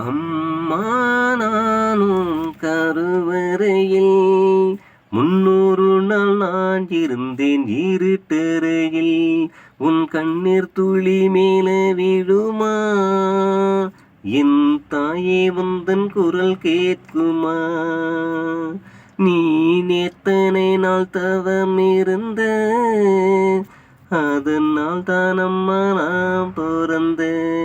அம்மா நானும் கருவறையில் 300 நாள் நான் இருந்தேன் இருட்டறையில். உன் கண்ணீர் துளி மேல விழுமா? என் தாயே உந்தன் குரல் கேட்குமா? நீ எத்தனை நாள் தவம் இருந்த, அதனால் தான் அம்மா நான் பிறந்தேன்.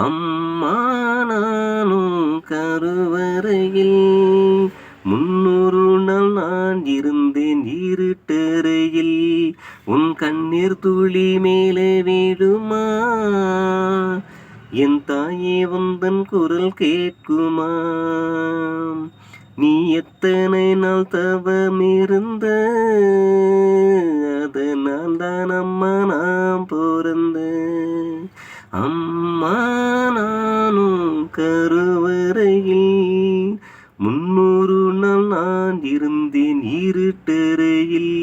அம்மா நானும் கருவறையில் 300 நாள் நான் இருந்தேன் இருட்டறையில். உன் கண்ணீர் துளி மேலே விழுமா? என் தாயே உந்தன் குரல் கேட்குமா? நீ எத்தனை நாள் தவம் இருந்த, அதனால் தான் அம்மா நான் பிறந்தேன். அம்மா நானும் கருவறையில் 300 நாள் நான் இருந்தேன் இருட்டறையில்.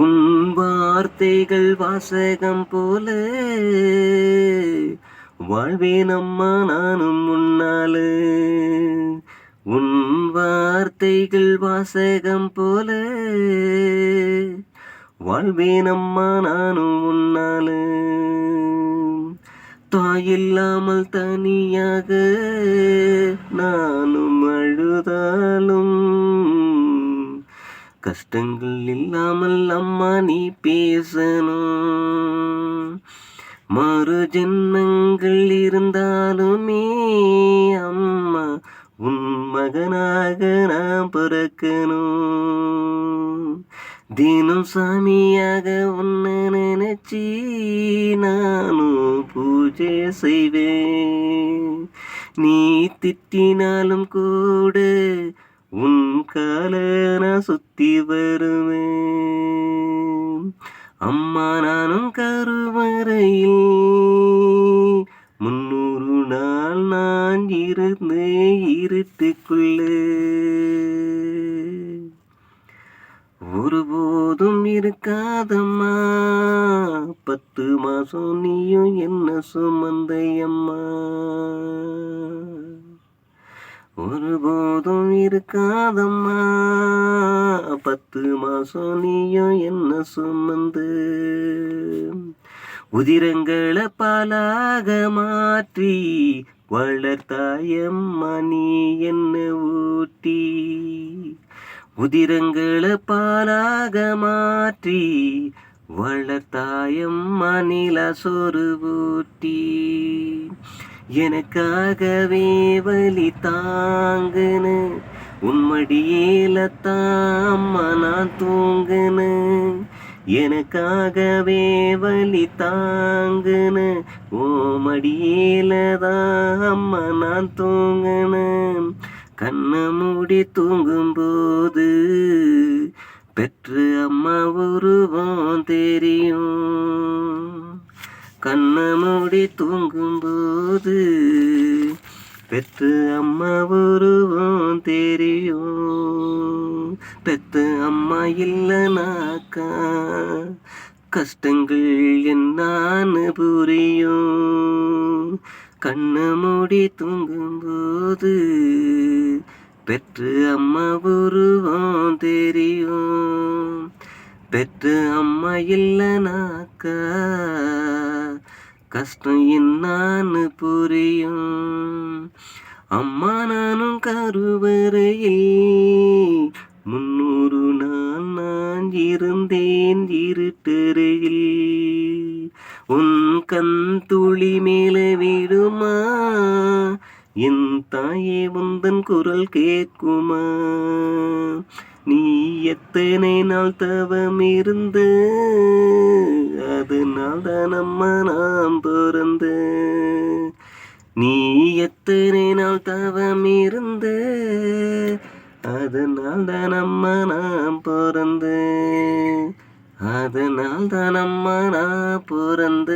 உன் வார்த்தைகள் வாசகம் போல வாழ்வேன் அம்மா நானும் உன்னால. உன் வார்த்தைகள் வாசகம் போல வாழ்வேன் அம்மா நானும் உன்னால. தாயில்லாமல் தனியாக நானும் அழுதாலும், கஷ்டங்கள் இல்லாமல் அம்மா நீ பேசணும். மறு ஜென்மங்கள் இருந்தாலுமே அம்மா உன் மகனாக நான் பிறக்கணும். தினம் சாமியாக உன்னை நினைச்சி நானும் பூஜை செய்வேன். நீ திட்டினாலும் கூட உன் கால நான் சுத்தி வருவேன். அம்மா நானும் கருவறையில் 300 நாள் நான் இருந்தேன் இருட்டுக்குள்ளே. ஒருபோதும் இருக்காதம்மா 10 மாசம் நீயும் என்ன சுமந்தையம்மா. ஒருபோதும் இருக்காதம்மா 10 மாசம் நீயும் என்ன சுமந்து. உதிரங்களை பாலாக மாற்றி வளர்த்தாயம்மா நீ என்ன ஊட்டி. உதிரங்களை பாலாக மாற்றி வளர்த்தாயம்மா நிலா சோறு ஊட்டி. எனக்காகவே வலி தாங்குன உன்மடியேல தாம்மா நான் தூங்குன. எனக்காகவே வலி தாங்குன ஓ மடியேல தாம்மா நான் தூங்குன. கண்ணை மூடி தூங்கும்போது பெற்று அம்மா உருவம் தெரியும். கண்ணை மூடி தூங்கும்போது பெற்று அம்மா உருவம் தெரியும். பெத்த அம்மா இல்லைனாக்கா கஷ்டங்கள் என்னான்னு புரியும். கண்ணை மூடி தூங்கும்போது பெற்று அம்மா உருவம் தெரியும். பெற்ற அம்மா இல்லைனாக்கா கஷ்டம் என்னான்னு புரியும். அம்மா நானும் கருவறையில் 300 நாள் நான் இருந்தேன் இருட்டறையில். உன் கண் துளி மேல விடுமா? என் தாயே உந்தன் குரல் கேட்குமா? நீ எத்தனை நாள் தவம் இருந்த, அதனால் தான் அம்மா நான் பிறந்த. நீ எத்தனை நாள் தவம் இருந்த, அதனால் தான் அம்மா நான் பிறந்த. அதனால் தான் அம்மா நான் பிறந்த.